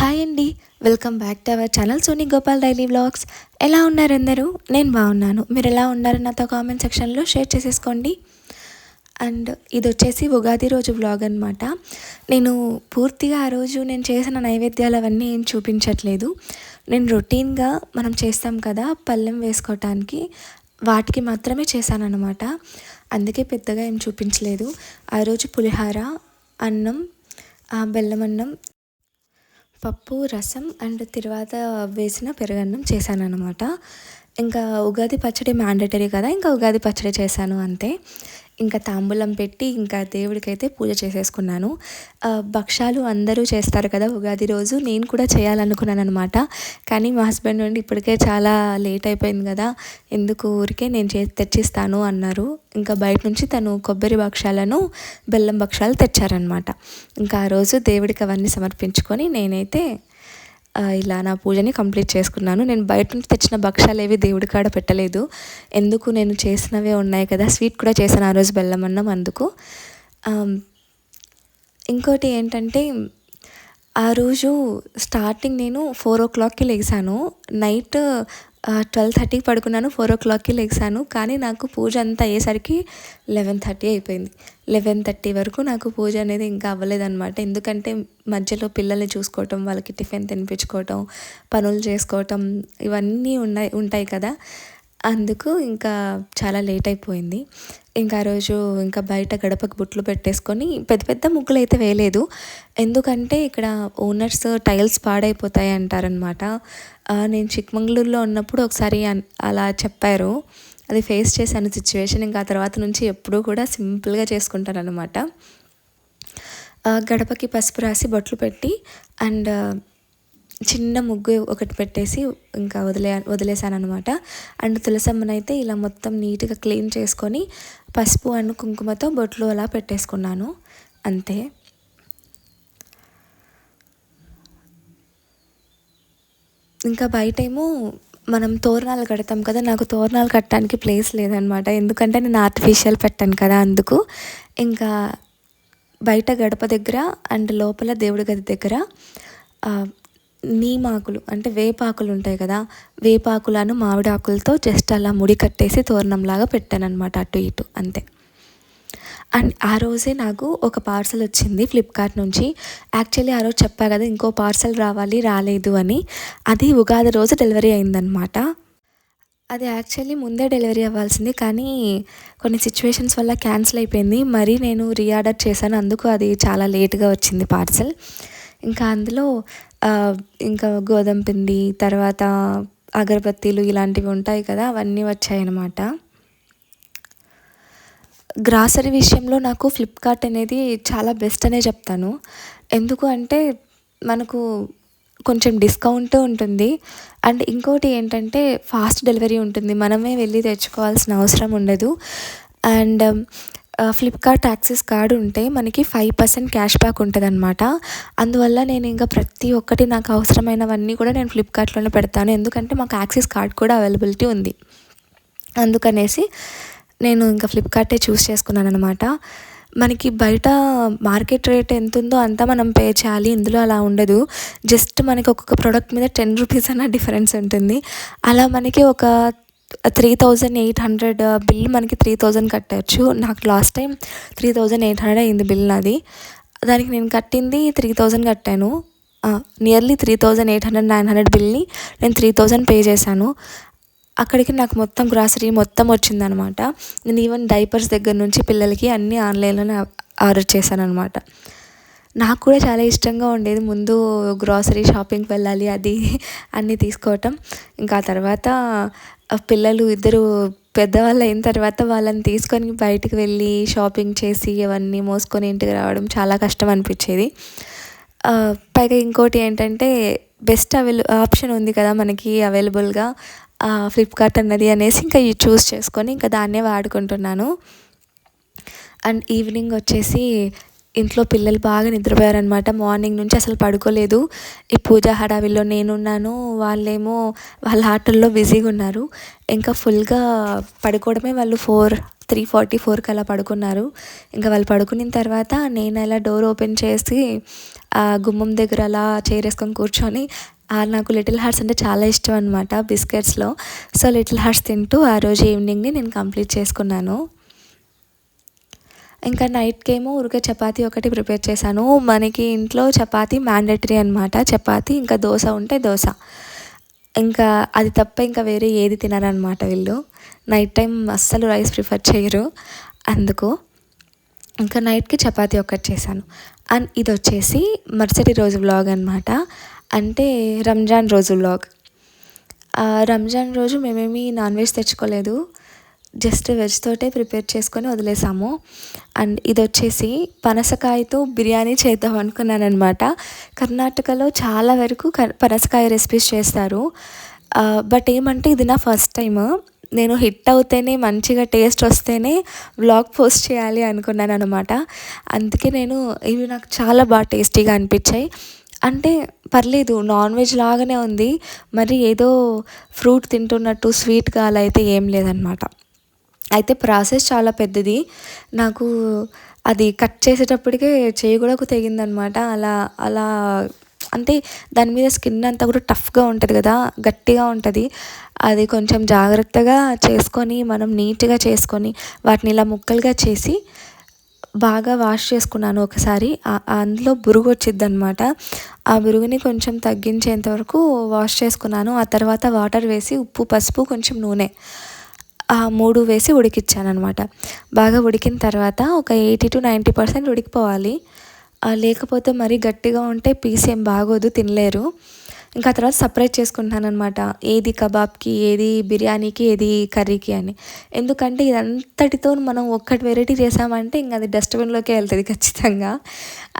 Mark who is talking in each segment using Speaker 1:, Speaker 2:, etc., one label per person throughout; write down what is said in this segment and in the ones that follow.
Speaker 1: Hi అండి. Welcome back to our channel Soni Gopal daily vlogs. ఎలా ఉన్నారు అందరూ? నేను బాగున్నాను. మీరు ఎలా ఉన్నారు నాతో కామెంట్ సెక్షన్లో షేర్ చేసేసుకోండి. అండ్ ఇది వచ్చేసి ఉగాది రోజు వ్లాగ్ అనమాట. నేను పూర్తిగా ఆ రోజు నేను చేసిన నైవేద్యాలు అవన్నీ ఏం చూపించట్లేదు. నేను రొటీన్గా మనం చేస్తాం కదా పళ్ళెం వేసుకోవటానికి, వాటికి మాత్రమే చేశానన్నమాట. అందుకే పెద్దగా ఏం చూపించలేదు. ఆ రోజు పులిహార, అన్నం, బెల్లం అన్నం, పప్పు, రసం అండ్ తర్వాత వేసిన పెరుగన్నం చేశానన్నమాట. ఇంకా ఉగాది పచ్చడి మ్యాండేటరీ కదా, ఇంకా ఉగాది పచ్చడి చేశాను అంతే. ఇంకా తాంబూలం పెట్టి ఇంకా దేవుడికైతే పూజ చేసేసుకున్నాను. భక్షాలు అందరూ చేస్తారు కదా ఉగాది రోజు, నేను కూడా చేయాలనుకున్నాను అనమాట. కానీ మా హస్బెండ్ నుండి ఇప్పటికే చాలా లేట్ అయిపోయింది కదా, ఎందుకు ఊరికే నేను తెచ్చిస్తాను అన్నారు. ఇంకా బయట నుంచి తను కొబ్బరి భక్షాలను, బెల్లం భక్షాలు తెచ్చారనమాట. ఇంకా ఆ రోజు దేవుడికి అవన్నీ సమర్పించుకొని నేనైతే ఇలా నా పూజని కంప్లీట్ చేసుకున్నాను. నేను బయట నుంచి తెచ్చిన భక్షాలు ఏవి దేవుడి కాడ పెట్టలేదు. ఎందుకు, నేను చేసినవే ఉన్నాయి కదా. స్వీట్ కూడా చేశాను ఆ రోజు, బెల్లం అన్నం. అందుకు ఇంకోటి ఏంటంటే, ఆ రోజు స్టార్టింగ్ నేను 4 o'clockకి లేచాను. నైట్ 12:30కి పడుకున్నాను, 4 o'clockకి లేచాను. కానీ నాకు పూజ అంతా అయ్యేసరికి 11:30 అయిపోయింది. 11:30 వరకు నాకు పూజ అనేది ఇంకా అవ్వలేదన్నమాట. ఎందుకంటే మధ్యలో పిల్లల్ని చూసుకోవటం, వాళ్ళకి టిఫిన్ తినిపించుకోవటం, పనులు చేసుకోవటం ఇవన్నీ ఉంటాయి కదా. అందుకు ఇంకా చాలా లేట్ అయిపోయింది. ఇంకా ఆ రోజు ఇంకా బయట గడపకు బుట్లు పెట్టేసుకొని పెద్ద పెద్ద ముగ్గులు అయితే వేయలేదు. ఎందుకంటే ఇక్కడ ఓనర్స్ టైల్స్ పాడైపోతాయి అంటారనమాట. నేను చిక్మంగళూరులో ఉన్నప్పుడు ఒకసారి అలా చెప్పారు. అది ఫేస్ చేశాను సిచ్యువేషన్. ఇంకా ఆ తర్వాత నుంచి ఎప్పుడూ కూడా సింపుల్గా చేసుకుంటాను అనమాట. గడపకి పసుపు రాసి బొట్లు పెట్టి అండ్ చిన్న ముగ్గు ఒకటి పెట్టేసి ఇంకా వదిలేసాను అనమాట. అండ్ తులసమ్మనైతే ఇలా మొత్తం నీట్గా క్లీన్ చేసుకొని పసుపు అండ్ కుంకుమతో బొట్లు అలా పెట్టేసుకున్నాను అంతే. ఇంకా బయటేమో మనం తోరణాలు కడతాం కదా, నాకు తోరణాలు కట్టడానికి ప్లేస్ లేదనమాట. ఎందుకంటే నేను ఆర్టిఫిషియల్ పెట్టాను కదా. అందుకు ఇంకా బయట గడప దగ్గర అండ్ లోపల దేవుడి గది దగ్గర నీమాకులు అంటే వేపాకులు ఉంటాయి కదా, వేపాకులను మామిడి ఆకులతో జస్ట్ అలా ముడి కట్టేసి తోరణంలాగా పెట్టానమాట, అటు ఇటు అంతే. అండ్ ఆ రోజే నాకు ఒక పార్సల్ వచ్చింది ఫ్లిప్కార్ట్ నుంచి. యాక్చువల్లీ ఆ రోజు చెప్పా కదా ఇంకో పార్సల్ రాలేదు అని. అది ఉగాది రోజు డెలివరీ అయిందనమాట. అది యాక్చువల్లీ ముందే డెలివరీ అవ్వాల్సింది, కానీ కొన్ని సిచ్యువేషన్స్ వల్ల క్యాన్సిల్ అయిపోయింది. మరి నేను రీఆర్డర్ చేశాను, అందుకు అది చాలా లేట్గా వచ్చింది పార్సల్. ఇంకా అందులో ఇంకా గోధుమ పిండి, తర్వాత అగరబత్తీలు ఇలాంటివి ఉంటాయి కదా, అవన్నీ వచ్చాయన్నమాట. గ్రాసరీ విషయంలో నాకు ఫ్లిప్కార్ట్ అనేది చాలా బెస్ట్ అనే చెప్తాను. ఎందుకు అంటే మనకు కొంచెం డిస్కౌంట్ ఉంటుంది. అండ్ ఇంకోటి ఏంటంటే ఫాస్ట్ డెలివరీ ఉంటుంది, మనమే వెళ్ళి తెచ్చుకోవాల్సిన అవసరం ఉండదు. అండ్ ఫ్లిప్కార్ట్ యాక్సెస్ కార్డు ఉంటే మనకి 5% క్యాష్ బ్యాక్ ఉంటుంది అనమాట. అందువల్ల నేను ఇంకా ప్రతి ఒక్కటి నాకు అవసరమైనవన్నీ కూడా నేను ఫ్లిప్కార్ట్లోనే పెడతాను. ఎందుకంటే మాకు యాక్సెస్ కార్డ్ కూడా అవైలబిలిటీ ఉంది. అందుకనేసి నేను ఇంకా ఫ్లిప్కార్టే చూస్ చేసుకున్నాను అనమాట. మనకి బయట మార్కెట్ రేట్ ఎంత ఉందో అంతా మనం పే చేయాలి, ఇందులో అలా ఉండదు. జస్ట్ మనకి ఒక్కొక్క ప్రోడక్ట్ మీద 10 రూపీస్ అన్న డిఫరెన్స్ ఉంటుంది. అలా మనకి ఒక 3,800 బిల్ మనకి 3,000 కట్టచ్చు. నాకు లాస్ట్ టైం 3,800 అయింది బిల్ నాది. దానికి నేను కట్టింది 3,000 కట్టాను. నియర్లీ 3,800, 900 బిల్ని నేను 3,000 పే చేశాను. అక్కడికి నాకు మొత్తం గ్రాసరీ మొత్తం వచ్చిందనమాట. నేను ఈవెన్ డైపర్స్ దగ్గర నుంచి పిల్లలకి అన్నీ ఆన్లైన్లోనే ఆర్డర్ చేశాను అనమాట. నాకు కూడా చాలా ఇష్టంగా ఉండేది ముందు గ్రాసరీ షాపింగ్కి వెళ్ళాలి, అది అన్నీ తీసుకోవటం. ఇంకా తర్వాత పిల్లలు ఇద్దరు పెద్దవాళ్ళు అయిన తర్వాత వాళ్ళని తీసుకొని బయటికి వెళ్ళి షాపింగ్ చేసి అవన్నీ మోసుకొని ఇంటికి రావడం చాలా కష్టం అనిపించేది. పైగా ఇంకోటి ఏంటంటే బెస్ట్ ఆప్షన్ ఉంది కదా మనకి అవైలబుల్గా, ఫ్లిప్కార్ట్ అన్నది అనేసి ఇంకా ఇది చూస్ చేసుకొని ఇంకా దాన్నే వాడుకుంటున్నాను. అండ్ ఈవినింగ్ వచ్చేసి ఇంట్లో పిల్లలు బాగా నిద్రపోయారనమాట. మార్నింగ్ నుంచి అసలు పడుకోలేదు. ఈ పూజ హడావిల్లో నేనున్నాను, వాళ్ళేమో వాళ్ళ ఆటల్లో బిజీగా ఉన్నారు. ఇంకా ఫుల్గా పడుకోవడమే వాళ్ళు 3:44కి అలా పడుకున్నారు. ఇంకా వాళ్ళు పడుకున్న తర్వాత నేను అలా డోర్ ఓపెన్ చేసి ఆ గుమ్మం దగ్గర అలా చైరేసుకొని కూర్చొని నాకు లిటిల్ హార్ట్స్ అంటే చాలా ఇష్టం అనమాట బిస్కెట్స్లో. సో లిటిల్ హార్ట్స్ తింటూ ఆ రోజు ఈవినింగ్ని నేను కంప్లీట్ చేసుకున్నాను. ఇంకా నైట్కేమో ఊరికే చపాతీ ఒకటి ప్రిపేర్ చేశాను. మనకి ఇంట్లో చపాతీ మ్యాండేటరీ అనమాట. చపాతీ ఇంకా దోశ ఉంటే దోశ, ఇంకా అది తప్ప ఇంకా వేరే ఏది తినరనమాట వీళ్ళు. నైట్ టైం అస్సలు రైస్ ప్రిఫర్ చేయరు. అందుకు ఇంకా నైట్కి చపాతీ ఒకటి చేశాను. అండ్ ఇది వచ్చేసి మరుసటి రోజు వ్లాగ్ అనమాట. అంటే రంజాన్ రోజు వ్లాగ్. రంజాన్ రోజు మేమేమి నాన్ వెజ్ తెచ్చుకోలేదు, జస్ట్ వెజ్ తోటే ప్రిపేర్ చేసుకొని వదిలేసాము. అండ్ ఇది వచ్చేసి పనసకాయతో బిర్యానీ చేద్దాం అనుకున్నాను అనమాట. కర్ణాటకలో చాలా వరకు పనసకాయ రెసిపీస్ చేస్తారు. బట్ ఏమంటే ఇది నా ఫస్ట్ టైం. నేను హిట్ అవుతేనే, మంచిగా టేస్ట్ వస్తేనే వ్లాగ్ పోస్ట్ చేయాలి అనుకున్నాను అనమాట. అందుకే ఇవి నాకు చాలా బాగా టేస్టీగా అనిపించాయి. అంటే పర్లేదు, నాన్ వెజ్ లాగానే ఉంది, మరి ఏదో ఫ్రూట్ తింటున్నట్టు స్వీట్గా అలా అయితే ఏం లేదనమాట. అయితే ప్రాసెస్ చాలా పెద్దది. నాకు అది కట్ చేసేటప్పటికే చేయి కూడా తెగిందనమాట. అలా అలా అంటే దాని మీద స్కిన్ అంతా కూడా టఫ్గా ఉంటుంది కదా, గట్టిగా ఉంటుంది. అది కొంచెం జాగ్రత్తగా చేసుకొని, మనం నీట్గా చేసుకొని వాటిని ఇలా ముక్కలుగా చేసి బాగా వాష్ చేసుకున్నాను ఒకసారి. అందులో బురుగు వచ్చిద్ది అనమాట. ఆ బురుగుని కొంచెం తగ్గించేంత వరకు వాష్ చేసుకున్నాను. ఆ తర్వాత వాటర్ వేసి ఉప్పు, పసుపు, కొంచెం నూనె, ఆ 3 వేసి ఉడికిచ్చాను అనమాట. బాగా ఉడికిన తర్వాత ఒక 80-90% ఉడికిపోవాలి. లేకపోతే మరీ గట్టిగా ఉంటే పీస్ ఏం బాగోదు, తినలేరు. ఇంకా తర్వాత సపరేట్ చేసుకుంటాను అనమాట, ఏది కబాబ్కి, ఏది బిర్యానీకి, ఏది కర్రీకి అని. ఎందుకంటే ఇదంతటితో మనం ఒక్కటి వెరైటీ చేసామంటే ఇంకా అది డస్ట్బిన్లోకే వెళ్తుంది ఖచ్చితంగా.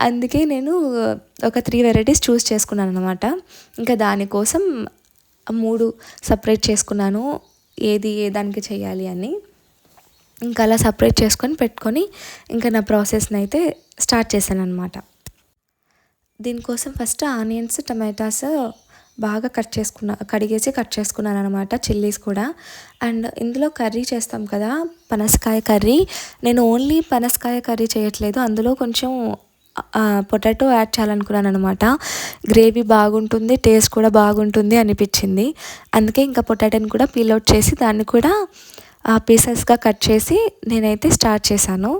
Speaker 1: అందుకే నేను ఒక 3 వెరైటీస్ చూస్ చేసుకున్నాను అనమాట. ఇంకా దానికోసం 3 సపరేట్ చేసుకున్నాను, ఏది ఏ దానికి చేయాలి అని. ఇంకా అలా సపరేట్ చేసుకొని పెట్టుకొని ఇంకా నా ప్రాసెస్ని అయితే స్టార్ట్ చేశాను అనమాట. దీనికోసం ఫస్ట్ ఆనియన్స్, టమాటాస్ బాగా కడిగేసి కట్ చేసుకున్నాను అనమాట. చిల్లీస్ కూడా. అండ్ ఇందులో కర్రీ చేస్తాం కదా, పనసకాయ కర్రీ. నేను ఓన్లీ పనసకాయ కర్రీ చేయట్లేదు, అందులో కొంచెం పొటాటో యాడ్ చేయాలనుకున్నాను అనమాట. గ్రేవీ బాగుంటుంది, టేస్ట్ కూడా బాగుంటుంది అనిపించింది. అందుకే ఇంకా పొటాటోని కూడా పీల్ అవుట్ చేసి దాన్ని కూడా పీసెస్గా కట్ చేసి నేనైతే స్టార్ట్ చేశాను.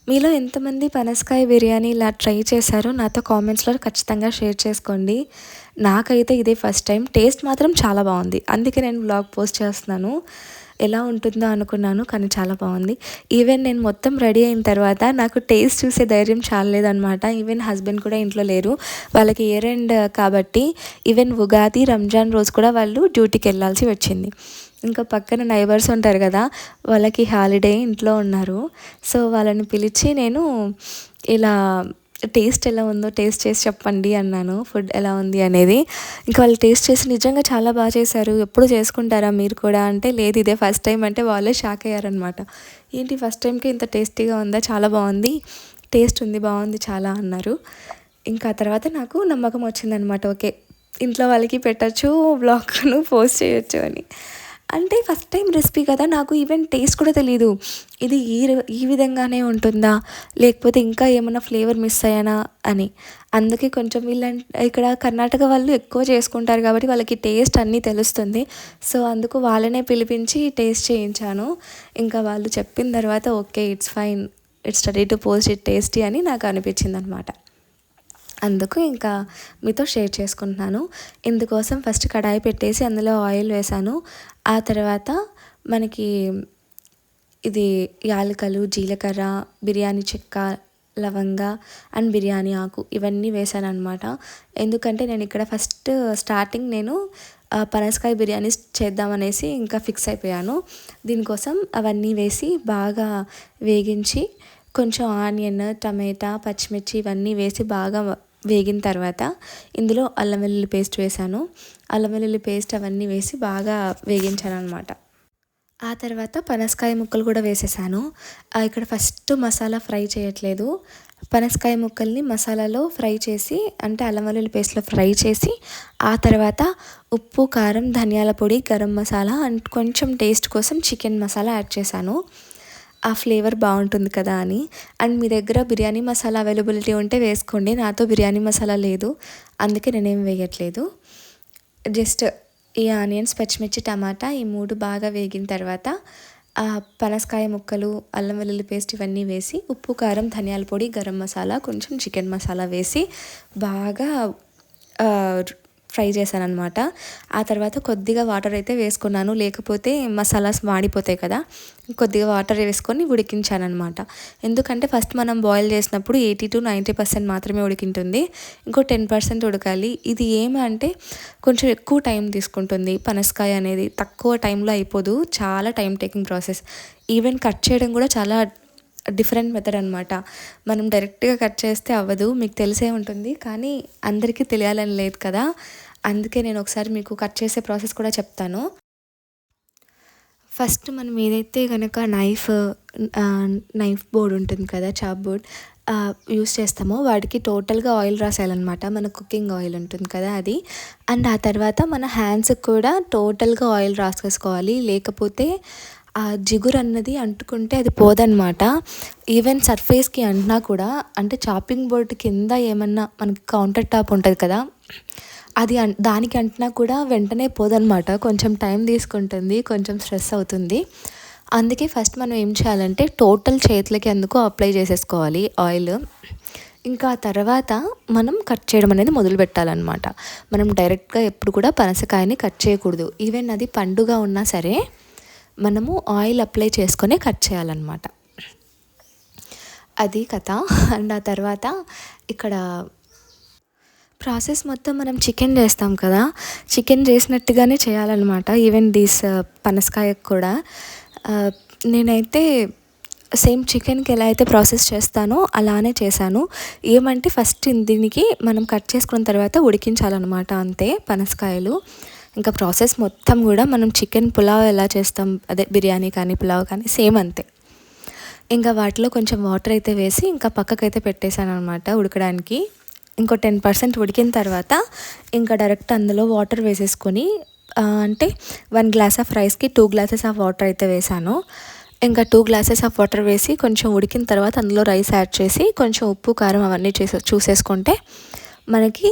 Speaker 1: మీలో ఎంతమంది పనసకాయ బిర్యానీ ఇలా ట్రై చేశారో నాతో కామెంట్స్లో ఖచ్చితంగా షేర్ చేసుకోండి. నాకైతే ఇదే ఫస్ట్ టైం. టేస్ట్ మాత్రం చాలా బాగుంది, అందుకే నేను వ్లాగ్ పోస్ట్ చేస్తున్నాను. ఎలా ఉంటుందో అనుకున్నాను, కానీ చాలా బాగుంది. ఈవెన్ నేను మొత్తం రెడీ అయిన తర్వాత నాకు టేస్ట్ చూసే ధైర్యం చాలలేదనమాట. ఈవెన్ హస్బెండ్ కూడా ఇంట్లో లేరు, వాళ్ళకి ఇయర్ ఎండ్ కాబట్టి. ఈవెన్ ఉగాది, రంజాన్ రోజు కూడా వాళ్ళు డ్యూటీకి వెళ్ళాల్సి వచ్చింది. ఇంకా పక్కన నైబర్స్ ఉంటారు కదా, వాళ్ళకి హాలిడే, ఇంట్లో ఉన్నారు. సో వాళ్ళని పిలిచి నేను ఇలా టేస్ట్ ఎలా ఉందో టేస్ట్ చేసి చెప్పండి అన్నాను, ఫుడ్ ఎలా ఉంది అనేది. ఇంకా వాళ్ళు టేస్ట్ చేసి నిజంగా చాలా బాగా చేశారు, ఎప్పుడు చేసుకుంటారా మీరు కూడా అంటే, లేదు ఇదే ఫస్ట్ టైం అంటే వాళ్ళే షాక్ అయ్యారనమాట. ఏంటి ఫస్ట్ టైంకి ఇంత టేస్టీగా ఉందా, చాలా బాగుంది, టేస్ట్ ఉంది, బాగుంది చాలా అన్నారు. ఇంకా తర్వాత నాకు నమ్మకం వచ్చిందనమాట, ఓకే ఇంట్లో వాళ్ళకి పెట్టచ్చు, బ్లాగ్ను పోస్ట్ చేయొచ్చు అని. అంటే ఫస్ట్ టైం రెసిపీ కదా, నాకు ఈవెన్ టేస్ట్ కూడా తెలీదు. ఇది ఈ విధంగానే ఉంటుందా, లేకపోతే ఇంకా ఏమైనా ఫ్లేవర్ మిస్ అయ్యానా అని. అందుకే కొంచెం ఇక్కడ కర్ణాటక వాళ్ళు ఎక్కువ చేసుకుంటారు కాబట్టి వాళ్ళకి టేస్ట్ అన్నీ తెలుస్తుంది. సో అందుకు వాళ్ళనే పిలిపించి టేస్ట్ చేయించాను. ఇంకా వాళ్ళు చెప్పిన తర్వాత okay it's fine, it's ready to post it tasty అని నాకు అనిపించింది అనమాట. అందుకు ఇంకా మీతో షేర్ చేసుకుంటున్నాను. ఇందుకోసం ఫస్ట్ కడాయి పెట్టేసి అందులో ఆయిల్ వేసాను. ఆ తర్వాత మనకి ఇది యాలకులు, జీలకర్ర, బిర్యానీ చెక్క, లవంగ అండ్ బిర్యానీ ఆకు ఇవన్నీ వేసాను అనమాట. ఎందుకంటే నేను ఇక్కడ ఫస్ట్ స్టార్టింగ్ పనసకాయ బిర్యానీ చేద్దామనేసి ఇంకా ఫిక్స్ అయిపోయాను. దీనికోసం అవన్నీ వేసి బాగా వేగించి కొంచెం ఆనియన్, టమాటా, పచ్చిమిర్చి ఇవన్నీ వేసి బాగా వేగిన తర్వాత ఇందులో అల్లం వెల్లుల్లి పేస్ట్ వేసాను. అల్లం వెల్లుల్లి పేస్ట్ అవన్నీ వేసి బాగా వేగించాను అనమాట. ఆ తర్వాత పనసకాయ ముక్కలు కూడా వేసేసాను. ఇక్కడ ఫస్ట్ మసాలా ఫ్రై చేయట్లేదు, పనసకాయ ముక్కల్ని మసాలాలో ఫ్రై చేసి, అంటే అల్లం వెల్లుల్లి పేస్ట్లో ఫ్రై చేసి, ఆ తర్వాత ఉప్పు, కారం, ధనియాల పొడి, గరం మసాలా అండ్ కొంచెం టేస్ట్ కోసం చికెన్ మసాలా యాడ్ చేశాను. ఆ ఫ్లేవర్ బాగుంటుంది కదా అని. అండ్ మీ దగ్గర బిర్యానీ మసాలా అవైలబిలిటీ ఉంటే వేసుకోండి. నాతో బిర్యానీ మసాలా లేదు, అందుకే నేనేం వేయట్లేదు. జస్ట్ ఈ ఆనియన్స్, పచ్చిమిర్చి, టమాటా ఈ 3 బాగా వేగిన తర్వాత పనసకాయ ముక్కలు, అల్లం వెల్లుల్లి పేస్ట్ ఇవన్నీ వేసి ఉప్పు, కారం, ధనియాల పొడి, గరం మసాలా, కొంచెం చికెన్ మసాలా వేసి బాగా ఫ్రై చేశానన్నమాట. ఆ తర్వాత కొద్దిగా వాటర్ అయితే వేసుకున్నాను, లేకపోతే మసాలాస్ మాడిపోతాయి కదా. కొద్దిగా వాటర్ వేసుకొని ఉడికించానమాట. ఎందుకంటే ఫస్ట్ మనం బాయిల్ చేసినప్పుడు 80-90% మాత్రమే ఉడికింటుంది, ఇంకో 10% ఉడకాలి. ఇది ఏమంటే కొంచెం ఎక్కువ టైం తీసుకుంటుంది. పనసకాయ అనేది తక్కువ టైంలో అయిపోదు, చాలా time taking process. Even cut చేయడం కూడా చాలా డిఫరెంట్ మెథడ్ అనమాట. మనం డైరెక్ట్గా కట్ చేస్తే అవ్వదు, మీకు తెలిసే ఉంటుంది, కానీ అందరికీ తెలియాలని లేదు కదా. అందుకే నేను ఒకసారి మీకు కట్ చేసే ప్రాసెస్ కూడా చెప్తాను. ఫస్ట్ మనం ఏదైతే కనుక నైఫ్ బోర్డ్ ఉంటుంది కదా, చాప్ బోర్డ్ యూస్ చేస్తామో వాటికి టోటల్గా ఆయిల్ రాసేయాలన్నమాట. మన కుకింగ్ ఆయిల్ ఉంటుంది కదా అది. అండ్ ఆ తర్వాత మన హ్యాండ్స్కి కూడా టోటల్గా ఆయిల్ రాసేసుకోవాలి, లేకపోతే ఆ జిగురు అన్నది అంటుకుంటే అది పోదన్నమాట. ఈవెన్ సర్ఫేస్కి అంటున్నా కూడా, అంటే చాపింగ్ బోర్డ్ కింద ఏమన్నా మనకి కౌంటర్ టాప్ ఉంటుంది కదా, అది దానికి అంటున్నా కూడా వెంటనే పోదన్నమాట. కొంచెం టైం తీసుకుంటుంది, కొంచెం స్ట్రెస్ అవుతుంది. అందుకే ఫస్ట్ మనం ఏం చేయాలంటే టోటల్ చేతులకి అందుకు అప్లై చేసేసుకోవాలి ఆయిల్. ఇంకా తర్వాత మనం కట్ చేయడం అనేది మొదలు పెట్టాలన్నమాట. మనం డైరెక్ట్గా ఎప్పుడు కూడా పనసకాయని కట్ చేయకూడదు. ఈవెన్ అది పండుగ ఉన్నా సరే మనము ఆయిల్ అప్లై చేసుకొని కట్ చేయాలన్నమాట. అది కథ. అండ్ ఆ తర్వాత ఇక్కడ ప్రాసెస్ మొత్తం మనం చికెన్ చేస్తాం కదా, చికెన్ చేసినట్టుగానే చేయాలన్నమాట. ఈవెన్ పనసకాయకు కూడా నేనైతే సేమ్ చికెన్కి ఎలా అయితే ప్రాసెస్ చేస్తానో అలానే చేశాను. ఏమంటే ఫస్ట్ దీనికి మనం కట్ చేసుకున్న తర్వాత ఉడికించాలన్నమాట, అంతే పనసకాయలు. ఇంకా ప్రాసెస్ మొత్తం కూడా మనం చికెన్ పులావ్ ఎలా చేస్తాం, అదే బిర్యానీ కానీ పులావ్ కానీ సేమ్ అంతే. ఇంకా వాటిలో కొంచెం వాటర్ అయితే వేసి ఇంకా పక్కకైతే పెట్టేశాను అనమాట ఉడకడానికి. ఇంకో 10% ఉడికిన తర్వాత ఇంకా డైరెక్ట్ అందులో వాటర్ వేసేసుకొని, అంటే 1 గ్లాస్ ఆఫ్ రైస్కి 2 గ్లాసెస్ ఆఫ్ వాటర్ అయితే వేసాను. ఇంకా 2 గ్లాసెస్ ఆఫ్ వాటర్ వేసి కొంచెం ఉడికిన తర్వాత అందులో రైస్ యాడ్ చేసి కొంచెం ఉప్పు, కారం అవన్నీ చూసేసుకుంటే మనకి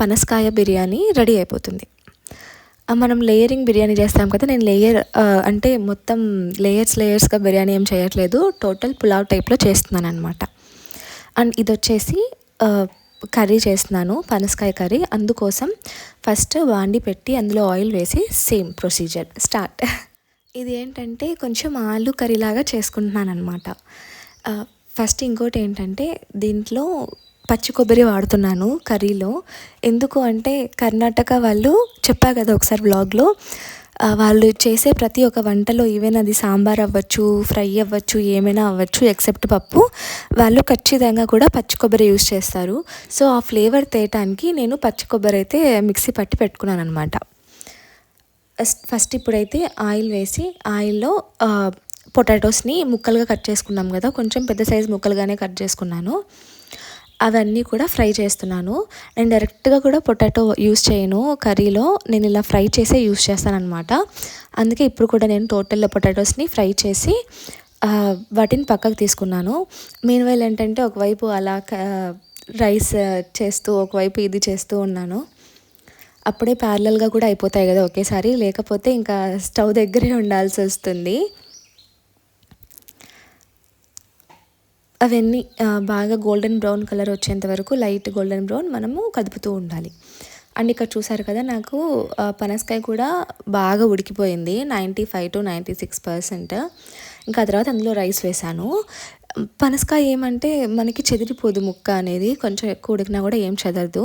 Speaker 1: పనసకాయ బిర్యానీ రెడీ అయిపోతుంది. మనం లేయరింగ్ బిర్యానీ చేస్తాం కదా, నేను అంటే మొత్తం లేయర్స్గా బిర్యానీ ఏం చేయట్లేదు, టోటల్ పులావ్ టైప్లో చేస్తున్నాను అనమాట. అండ్ ఇది వచ్చేసి కర్రీ చేస్తున్నాను, పనసకాయ కర్రీ. అందుకోసం ఫస్ట్ వాండి పెట్టి అందులో ఆయిల్ వేసి సేమ్ ప్రొసీజర్ స్టార్ట్. ఇది ఏంటంటే కొంచెం ఆలు కర్రీలాగా చేసుకుంటున్నాను అనమాట. ఫస్ట్ ఇంకోటి ఏంటంటే దీంట్లో పచ్చి కొబ్బరి వాడుతున్నాను కర్రీలో. ఎందుకు అంటే కర్ణాటక వాళ్ళు చెప్పా కదా ఒకసారి వ్లాగ్లో, వాళ్ళు చేసే ప్రతి ఒక్క వంటలో ఈవెన్ అది సాంబార్ అవ్వచ్చు, ఫ్రై అవ్వచ్చు, ఏమైనా అవ్వచ్చు ఎక్సెప్ట్ పప్పు, వాళ్ళు ఖచ్చితంగా కూడా పచ్చి కొబ్బరి యూస్ చేస్తారు. సో ఆ ఫ్లేవర్ తేయటానికి నేను పచ్చి కొబ్బరి అయితే మిక్సీ పట్టి పెట్టుకున్నాను అనమాట. ఫస్ట్ ఇప్పుడైతే ఆయిల్ వేసి ఆయిల్లో పొటాటోస్ని ముక్కలుగా కట్ చేసుకున్నాం కదా, కొంచెం పెద్ద సైజు ముక్కలుగానే కట్ చేసుకున్నాను, అవన్నీ కూడా ఫ్రై చేస్తున్నాను. నేను డైరెక్ట్గా కూడా పొటాటో యూస్ చేయను కర్రీలో, నేను ఇలా ఫ్రై చేసే యూస్ చేస్తానన్నమాట. అందుకే ఇప్పుడు కూడా నేను టోటల్ పొటాటోస్ని ఫ్రై చేసి వాటిని పక్కకు తీసుకున్నాను. మీన్వైల్ ఏంటంటే ఒకవైపు అలా రైస్ చేస్తూ ఒకవైపు ఇది చేస్తూ ఉన్నాను. అప్పుడే ప్యారలల్గా కూడా అయిపోతాయి కదా ఒకేసారి, లేకపోతే ఇంకా స్టవ్ దగ్గరే ఉండాల్సి వస్తుంది. అవన్నీ బాగా గోల్డెన్ బ్రౌన్ కలర్ వచ్చేంత వరకు, లైట్ గోల్డెన్ బ్రౌన్ మనము కదుపుతూ ఉండాలి. అండ్ ఇక్కడ చూసారు కదా, నాకు పనసకాయ కూడా బాగా ఉడికిపోయింది, 95-96%. ఇంకా తర్వాత అందులో రైస్ వేసాను. పనసకాయ ఏమంటే మనకి చెదిరిపోదు ముక్క అనేది, కొంచెం ఎక్కువ ఉడికినా కూడా ఏం చెదరదు.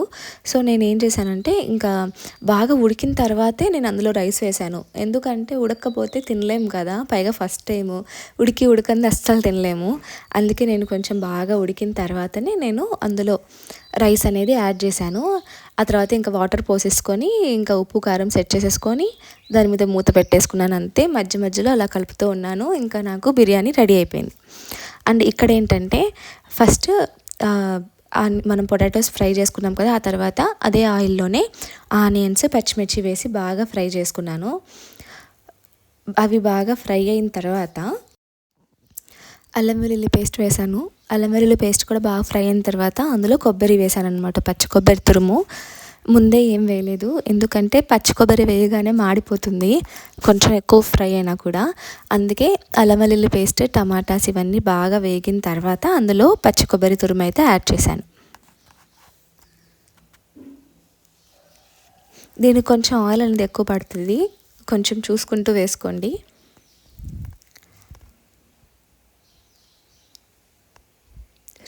Speaker 1: సో నేను ఏం చేశానంటే ఇంకా బాగా ఉడికిన తర్వాతే నేను అందులో రైస్ వేసాను. ఎందుకంటే ఉడకపోతే తినలేము కదా, పైగా ఫస్ట్ టైము ఉడకంది అస్సలు తినలేము. అందుకే నేను కొంచెం బాగా ఉడికిన తర్వాతనే నేను అందులో రైస్ అనేది యాడ్ చేశాను. ఆ తర్వాత ఇంకా వాటర్ పోసేసుకొని ఇంకా ఉప్పు, కారం సెట్ చేసేసుకొని దాని మీద మూత పెట్టేసుకున్నాను అంతే. మధ్య మధ్యలో అలా కలుపుతూ ఉన్నాను. ఇంకా నాకు బిర్యానీ రెడీ అయిపోయింది. అండ్ ఇక్కడ ఏంటంటే ఫస్ట్ మనం పొటాటోస్ ఫ్రై చేసుకున్నాం కదా, ఆ తర్వాత అదే ఆయిల్లోనే ఆనియన్స్, పచ్చిమిర్చి వేసి బాగా ఫ్రై చేసుకున్నాను. అవి బాగా ఫ్రై అయిన తర్వాత అల్లం వెల్లుల్లి పేస్ట్ వేసాను. అల్లం వెల్లుల్లి పేస్ట్ కూడా బాగా ఫ్రై అయిన తర్వాత అందులో కొబ్బరి వేసాను అనమాట, పచ్చి కొబ్బరి తురుము. ముందే ఏం వేయలేదు, ఎందుకంటే పచ్చి కొబ్బరి వేయగానే మాడిపోతుంది కొంచెం ఎక్కువ ఫ్రై అయినా కూడా. అందుకే అల్లం వెల్లుల్లి పేస్ట్, టమాటాస్ ఇవన్నీ బాగా వేగిన తర్వాత అందులో పచ్చి కొబ్బరి తురుము అయితే యాడ్ చేశాను. దీనికి కొంచెం ఆయిల్ అనేది ఎక్కువ పడుతుంది, కొంచెం చూసుకుంటూ వేసుకోండి.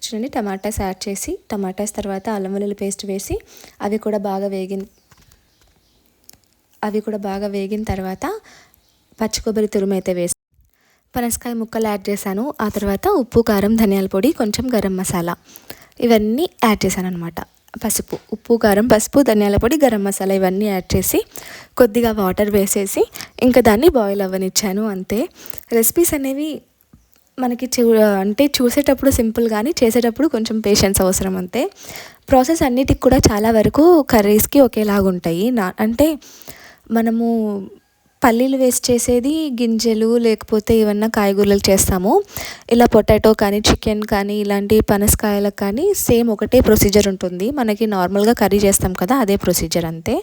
Speaker 1: చూడండి, టమాటాస్ యాడ్ చేసి, టమాటాస్ తర్వాత అల్లం వెల్లుల్లి పేస్ట్ వేసి అవి కూడా బాగా వేగిన తర్వాత పచ్చి కొబ్బరి తురుము అయితే వేసి పనసకాయ ముక్కలు యాడ్ చేశాను. ఆ తర్వాత ఉప్పు, కారం, ధనియాల పొడి, కొంచెం గరం మసాలా ఇవన్నీ యాడ్ చేశాను అనమాట. ఉప్పు, కారం, పసుపు, ధనియాల పొడి, గరం మసాలా ఇవన్నీ యాడ్ చేసి కొద్దిగా వాటర్ వేసేసి ఇంకా దాన్ని బాయిల్ అవ్వనిచ్చాను. అంతే. రెసిపీస్ అనేవి మనకి అంటే చూసేటప్పుడు సింపుల్, కానీ చేసేటప్పుడు కొంచెం పేషెన్స్ అవసరం అంతే. ప్రాసెస్ అన్నిటికి కూడా చాలా వరకు కర్రీస్కి ఒకేలాగా ఉంటాయి. అంటే మనము పల్లీలు వేస్ట్ చేసేది గింజలు లేకపోతే ఏమన్నా కాయగూరలు చేస్తాము. ఇలా పొటాటో కానీ, చికెన్ కానీ, ఇలాంటి పనసకాయలకు కానీ సేమ్ ఒకటే ప్రొసీజర్ ఉంటుంది. మనకి నార్మల్గా కర్రీ చేస్తాం కదా, అదే ప్రొసీజర్ అంతే.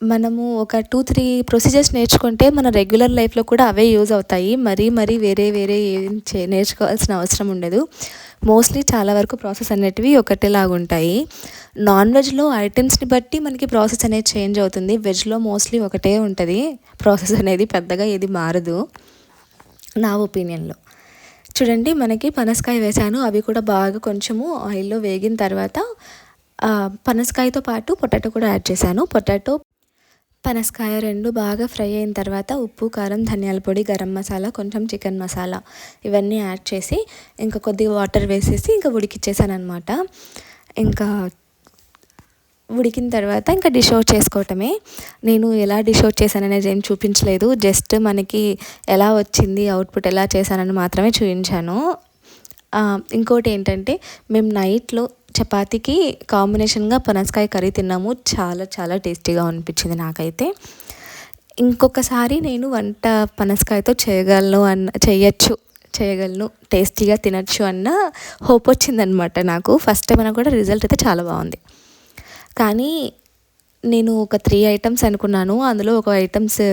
Speaker 1: మనము ఒక 2-3 ప్రొసీజర్స్ నేర్చుకుంటే మన రెగ్యులర్ లైఫ్లో కూడా అవే యూజ్ అవుతాయి. మరీ వేరే ఏం నేర్చుకోవాల్సిన అవసరం ఉండదు. మోస్ట్లీ చాలా వరకు ప్రాసెస్ అనేటివి ఒకటేలాగా ఉంటాయి. నాన్ వెజ్లో ఐటమ్స్ని బట్టి మనకి ప్రాసెస్ అనేది చేంజ్ అవుతుంది. వెజ్లో మోస్ట్లీ ఒకటే ఉంటుంది ప్రాసెస్ అనేది, పెద్దగా ఏది మారదు నా ఒపీనియన్లో. చూడండి, మనకి పనసకాయ వేసాను, అవి కూడా బాగా కొంచెము ఆయిల్లో వేగిన తర్వాత పనసకాయతో పాటు పొటాటో కూడా యాడ్ చేశాను. పొటాటో, పనసకాయ రెండు బాగా ఫ్రై అయిన తర్వాత ఉప్పు, కారం, ధనియాల పొడి, గరం మసాలా, కొంచెం చికెన్ మసాలా ఇవన్నీ యాడ్ చేసి ఇంకా కొద్దిగా వాటర్ వేసేసి ఇంకా ఉడికిచ్చేసాను అనమాట. ఇంకా ఉడికిన తర్వాత ఇంకా డిష్ అవుట్ చేసుకోవటమే. నేను ఎలా డిష్ అవుట్ చేశాననేది ఏం చూపించలేదు, జస్ట్ మనకి ఎలా వచ్చింది, అవుట్పుట్ ఎలా చేశానని మాత్రమే చూపించాను. ఇంకోటి ఏంటంటే, మేము నైట్లో చపాతీకి కాంబినేషన్గా పనసకాయ కర్రీ తిన్నాము. చాలా టేస్టీగా అనిపించింది నాకైతే. ఇంకొకసారి నేను వంట పనసకాయతో చేయగలను, టేస్టీగా తినచ్చు అన్న హోప్ వచ్చిందనమాట నాకు. ఫస్ట్ టైం అయినా కూడా రిజల్ట్ అయితే చాలా బాగుంది. కానీ నేను ఒక 3 ఐటమ్స్ అనుకున్నాను, అందులో ఒక ఐటమ్స్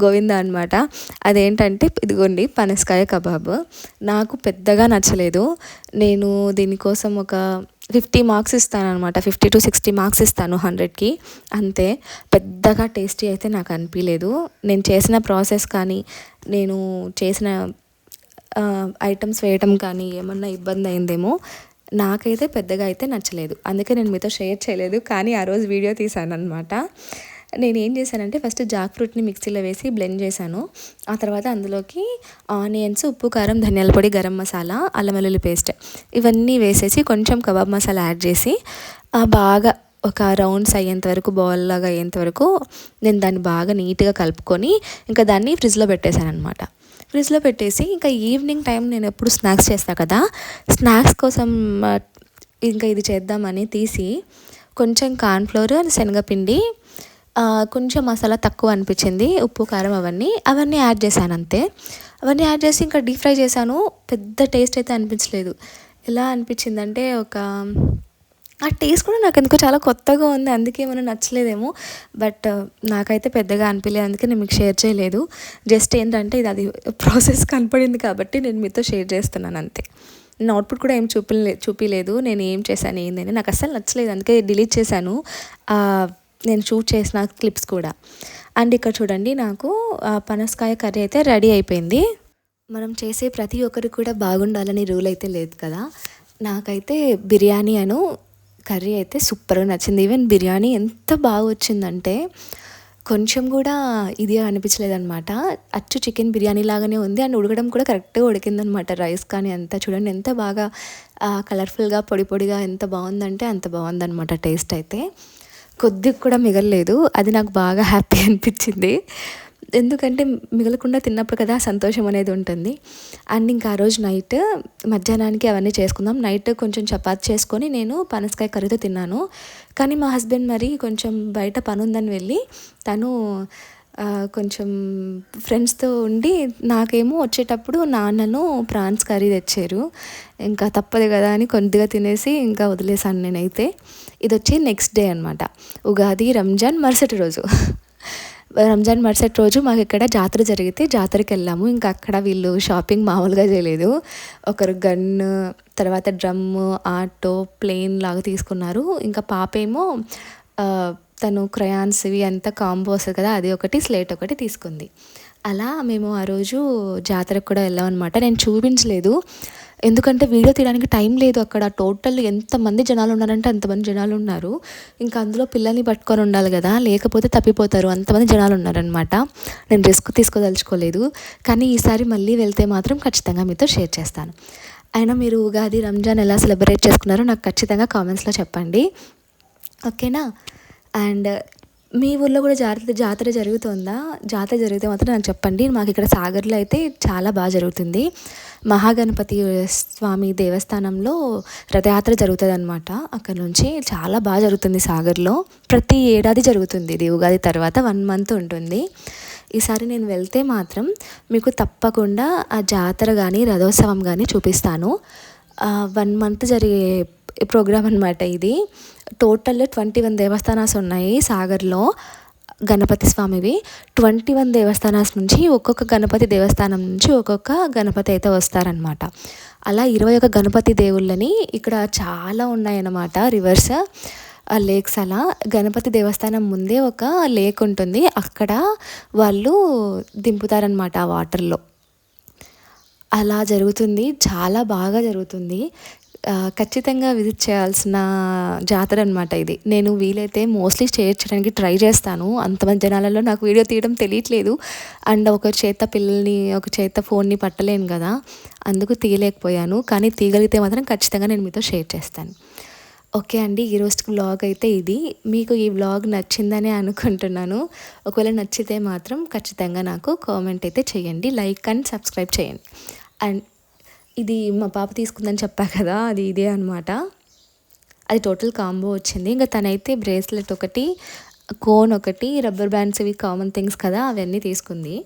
Speaker 1: గోవింద అనమాట. అదేంటంటే ఇదిగోండి, పనసకాయ కబాబ్. నాకు పెద్దగా నచ్చలేదు. నేను దీనికోసం ఒక 50 మార్క్స్ ఇస్తాను అనమాట, 50-60 మార్క్స్ ఇస్తాను 100కి, అంతే. పెద్దగా టేస్టీ అయితే నాకు అనిపించలేదు. నేను చేసిన ప్రాసెస్ కానీ, నేను చేసిన ఐటమ్స్ వేయటం కానీ ఏమన్నా ఇబ్బంది అయిందేమో, నాకైతే పెద్దగా అయితే నచ్చలేదు. అందుకే నేను మీతో షేర్ చేయలేదు, కానీ ఆ రోజు వీడియో తీశాను అనమాట. నేను ఏం చేశానంటే, ఫస్ట్ జాక్ ఫ్రూట్ని మిక్సీలో వేసి బ్లెండ్ చేశాను. ఆ తర్వాత అందులోకి ఆనియన్స్, ఉప్పు, కారం, ధనియాల పొడి, గరం మసాలా, అల్లం వెల్లుల్లి పేస్ట్ ఇవన్నీ వేసేసి కొంచెం కబాబ్ మసాలా యాడ్ చేసి బాగా ఒక రౌండ్స్ అయ్యేంత వరకు, బాల్ లాగా అయ్యేంత వరకు నేను దాన్ని బాగా నీట్గా కలుపుకొని ఇంకా దాన్ని ఫ్రిడ్జ్లో పెట్టేశాను అనమాట. ఫ్రిడ్జ్లో పెట్టేసి ఇంకా ఈవినింగ్ టైం నేను ఎప్పుడు స్నాక్స్ చేస్తాను కదా, స్నాక్స్ కోసం ఇంకా ఇది చేద్దామని తీసి కొంచెం కార్న్ఫ్లోర్, శనగపిండి, కొంచెం మసాలా తక్కువ అనిపించింది, ఉప్పు, కారం అవన్నీ యాడ్ చేశాను అంతే. అవన్నీ యాడ్ చేసి ఇంకా డీప్ ఫ్రై చేశాను. పెద్ద టేస్ట్ అయితే అనిపించలేదు. ఎలా అనిపించిందంటే, ఆ టేస్ట్ కూడా నాకు ఎందుకో చాలా కొత్తగా ఉంది, అందుకే ఏమైనా నచ్చలేదేమో. బట్ నాకైతే పెద్దగా అనిపించలేదు, అందుకే నేను మీకు షేర్ చేయలేదు. జస్ట్ ఏంటంటే అది ప్రాసెస్ కనపడింది కాబట్టి నేను మీతో షేర్ చేస్తున్నాను అంతే. నేను అవుట్పుట్ కూడా ఏం చూపించలేదు నేను ఏం చేశాను ఏందని. నాకు అస్సలు నచ్చలేదు, అందుకే డిలీట్ చేశాను నేను షూట్ చేసిన క్లిప్స్ కూడా. అండ్ ఇక్కడ చూడండి, నాకు పనసకాయ కర్రీ అయితే రెడీ అయిపోయింది. మనం చేసే ప్రతి ఒక్కరికి కూడా బాగుండాలని రూల్ అయితే లేదు కదా. నాకైతే బిర్యానీ కర్రీ అయితే సూపర్గా నచ్చింది. ఈవెన్ బిర్యానీ ఎంత బాగా వచ్చిందంటే కొంచెం కూడా ఇది అనిపించలేదన్నమాట. అచ్చు చికెన్ బిర్యానీ లాగానే ఉంది. అండ్ ఉడకడం కూడా కరెక్ట్గా ఉడికిందనమాట. రైస్ కానీ అంతా చూడండి ఎంత బాగా కలర్ఫుల్గా, పొడిగా ఎంత బాగుందంటే అంత బాగుందనమాట. టేస్ట్ అయితే కొద్దిగా కూడా మిగలలేదు. అది నాకు బాగా హ్యాపీ అనిపించింది, ఎందుకంటే మిగలకుండా తిన్నప్పుడు కదా సంతోషం అనేది ఉంటుంది. అండ్ ఇంకా ఆ రోజు నైట్ మధ్యాహ్నానికి అవన్నీ చేసుకుందాం. నైట్ కొంచెం చపాతి చేసుకొని నేను పనసకాయ కర్రీతో తిన్నాను. కానీ మా హస్బెండ్ మరి కొంచెం బయట పని ఉందని వెళ్ళి తను కొంచెం ఫ్రెండ్స్తో ఉండి నాకేమో వచ్చేటప్పుడు నాన్నను ప్రాన్స్ కర్రీ తెచ్చారు. ఇంకా తప్పదు కదా అని కొద్దిగా తినేసి ఇంకా వదిలేసాను నేనైతే. ఇది వచ్చి నెక్స్ట్ డే అనమాట, ఉగాది రంజాన్ మరుసటి రోజు. రంజాన్ మరుసటి రోజు మాకు ఇక్కడ జాతర జరిగితే జాతరకి వెళ్ళాము. ఇంకా అక్కడ వీళ్ళు షాపింగ్ మామూలుగా చేయలేదు. ఒకరు గన్ను, తర్వాత డ్రమ్ము, ఆటో, ప్లేన్ లాగా తీసుకున్నారు. ఇంకా పాప ఏమో తను క్రయాన్స్ ఇవి అంతా కాంబో వస్తుంది కదా, అది ఒకటి, స్లేట్ ఒకటి తీసుకుంది. అలా మేము ఆ రోజు జాతరకు కూడా వెళ్ళాం అనమాట. నేను చూపించలేదు ఎందుకంటే వీడియో తీయడానికి టైం లేదు. అక్కడ టోటల్ ఎంతమంది జనాలు ఉన్నారంటే అంతమంది జనాలు ఉన్నారు. ఇంకా అందులో పిల్లల్ని పట్టుకొని ఉండాలి కదా, లేకపోతే తప్పిపోతారు, అంతమంది జనాలు ఉన్నారనమాట. నేను రిస్క్ తీసుకోదలుచుకోలేదు. కానీ ఈసారి మళ్ళీ వెళ్తే మాత్రం ఖచ్చితంగా మీతో షేర్ చేస్తాను. అయినా మీరు ఉగాది రంజాన్ ఎలా సెలబ్రేట్ చేసుకున్నారో నాకు ఖచ్చితంగా కామెంట్స్లో చెప్పండి, ఓకేనా? అండ్ మీ ఊళ్ళో కూడా జాతర జరుగుతుందా? జాతర జరిగితే మాత్రం నాకు చెప్పండి. మాకు ఇక్కడ సాగర్లో అయితే చాలా బాగా జరుగుతుంది. మహాగణపతి స్వామి దేవస్థానంలో రథయాత్ర జరుగుతుంది అనమాట. అక్కడ నుంచి చాలా బాగా జరుగుతుంది సాగర్లో. ప్రతి ఏడాది జరుగుతుంది. ఇది ఉగాది తర్వాత 1 మంత్ ఉంటుంది. ఈసారి నేను వెళ్తే మాత్రం మీకు తప్పకుండా ఆ జాతర కానీ రథోత్సవం కానీ చూపిస్తాను. 1 మంత్ జరిగే ప్రోగ్రామ్ అనమాట ఇది. టోటల్ 21 దేవస్థానాలు ఉన్నాయి సాగర్లో, గణపతి స్వామివి. 21 దేవస్థానాల నుంచి ఒక్కొక్క గణపతి దేవస్థానం నుంచి ఒక్కొక్క గణపతి అయితే వస్తారనమాట. అలా 21 గణపతి దేవుళ్ళని ఇక్కడ చాలా ఉన్నాయన్నమాట. Reverse lakes. అలా గణపతి దేవస్థానం ముందే ఒక లేక్ ఉంటుంది, అక్కడ వాళ్ళు దింపుతారనమాట ఆ వాటర్లో. అలా జరుగుతుంది, చాలా బాగా జరుగుతుంది. ఖచ్చితంగా విజిట్ చేయాల్సిన జాతర అనమాట ఇది. నేను వీలైతే మోస్ట్లీ షేర్ చేయడానికి ట్రై చేస్తాను. అంతమంది జనాలలో నాకు వీడియో తీయడం తెలియట్లేదు. అండ్ ఒక చేత పిల్లల్ని, ఒక చేత ఫోన్ని పట్టలేను కదా, అందుకు తీయలేకపోయాను. కానీ తీయగలిగితే మాత్రం ఖచ్చితంగా నేను మీతో షేర్ చేస్తాను. ఓకే అండి, ఈరోజు వ్లాగ్ అయితే ఇది. మీకు ఈ వ్లాగ్ నచ్చిందని అనుకుంటున్నాను. ఒకవేళ నచ్చితే మాత్రం ఖచ్చితంగా నాకు కామెంట్ అయితే చేయండి, లైక్ అండ్ సబ్స్క్రైబ్ చేయండి. అండ్ ఇది మా పాప తీసుకుందని చెప్పా కదా, అది ఇదే అనమాట. అది టోటల్ కాంబో వచ్చింది. ఇంకా తనైతే బ్రేస్లెట్ ఒకటి, కోన్ ఒకటి, రబ్బర్ బ్యాండ్స్, ఇవి కామన్ థింగ్స్ కదా, అవన్నీ తీసుకుంది.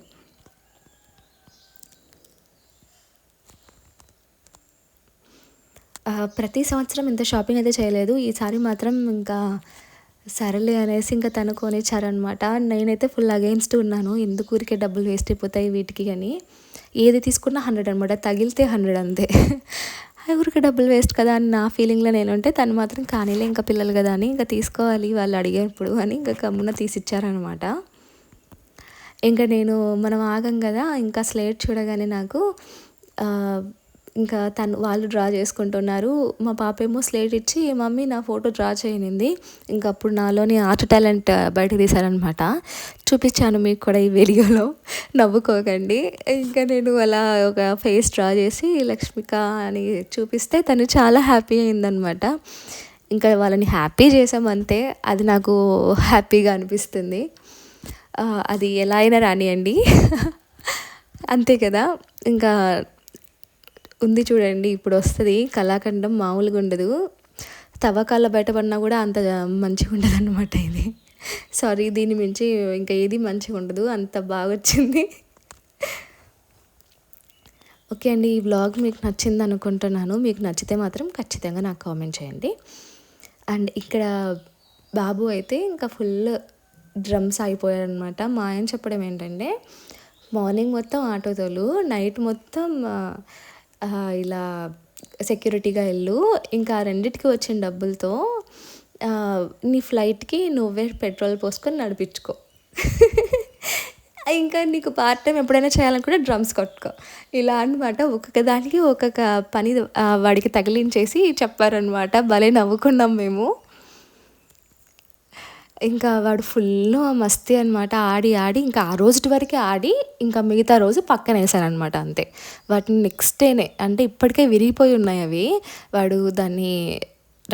Speaker 1: ప్రతి సంవత్సరం ఇంత షాపింగ్ అయితే చేయలేదు. ఈసారి మాత్రం ఇంకా సరేలే అనేసి ఇంకా తను కొనిచ్చారనమాట. నేనైతే ఫుల్ అగెయిన్స్ట్ ఉన్నాను, ఎందుకు ఊరికే డబ్బులు వేస్ట్ అయిపోతాయి వీటికి అని. ఏది తీసుకున్నా 100 అనమాట, తగిలితే 100 అంతే. ఊరికి డబ్బులు వేస్ట్ కదా అని నా ఫీలింగ్లో నేను ఉంటే, తను మాత్రం కానీలే ఇంకా పిల్లలు కదా అని ఇంకా తీసుకోవాలి వాళ్ళు అడిగేప్పుడు అని ఇంకా కమ్మున తీసిచ్చారనమాట. ఇంకా మనం ఆగం కదా, ఇంకా స్లేట్ చూడగానే నాకు ఇంకా వాళ్ళు డ్రా చేసుకుంటున్నారు. మా పాప ఏమో స్లేట్ ఇచ్చి, మమ్మీ నా ఫోటో డ్రా చేయనింది. ఇంకా అప్పుడు నాలోని ఆర్ట్ టాలెంట్ బయటకు తీశారనమాట. చూపించాను మీకు కూడా ఈ వీడియోలో, నవ్వుకోకండి. ఇంకా నేను అలా ఒక ఫేస్ డ్రా చేసి లక్ష్మిక అని చూపిస్తే తను చాలా హ్యాపీ అయిందనమాట. ఇంకా వాళ్ళని హ్యాపీ చేసామంతే, అది నాకు హ్యాపీగా అనిపిస్తుంది. అది ఎలా అయినా రానియండి, అంతే కదా. ఇంకా ఉంది చూడండి, ఇప్పుడు వస్తుంది కళాఖండం, మామూలుగా ఉండదు. తవ్వకాల బయటపడినా కూడా అంత మంచిగా ఉండదు అనమాట ఇది. సారీ, దీని మించి ఇంకా ఏది మంచిగా ఉండదు, అంత బాగా వచ్చింది. ఓకే అండి, ఈ వ్లాగ్ మీకు నచ్చింది అనుకుంటున్నాను. మీకు నచ్చితే మాత్రం ఖచ్చితంగా నాకు కామెంట్ చేయండి. అండ్ ఇక్కడ బాబు అయితే ఇంకా ఫుల్ డ్రమ్స్ అయిపోయారనమాట. మా ఆయన చెప్పడం ఏంటంటే, మార్నింగ్ మొత్తం ఆటోతోలు, నైట్ మొత్తం ఇలా సెక్యూరిటీగా వెళ్ళు, ఇంకా రెండిటికి వచ్చిన డబ్బులతో నీ ఫ్లైట్కి నువ్వే పెట్రోల్ పోసుకొని నడిపించుకో, ఇంకా నీకు పార్ట్ టైం ఎప్పుడైనా చేయాలనుకుంటే డ్రమ్స్ కొట్టుకో, ఇలా అనమాట. ఒక్కొక్క దానికి ఒక్కొక్క పని వాడికి తగిలించేసి చెప్పారనమాట. భలే నవ్వుకున్నాం మేము. ఇంకా వాడు ఫుల్ మస్తీ అనమాట. ఆడి ఇంకా ఆ రోజు వరకే ఆడి ఇంకా మిగతా రోజు పక్కన వేసానమాట అంతే. వాటిని నెక్స్ట్ డేనే, అంటే ఇప్పటికే విరిగిపోయి ఉన్నాయి అవి, వాడు దాన్ని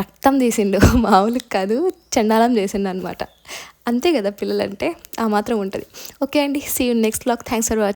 Speaker 1: రక్తం తీసిండు, మామూలుగా కాదు, చండాలం చేసిండు అనమాట. అంతే కదా పిల్లలంటే, ఆ మాత్రం ఉంటుంది. ఓకే అండి, see you next vlog. Thanks for watching.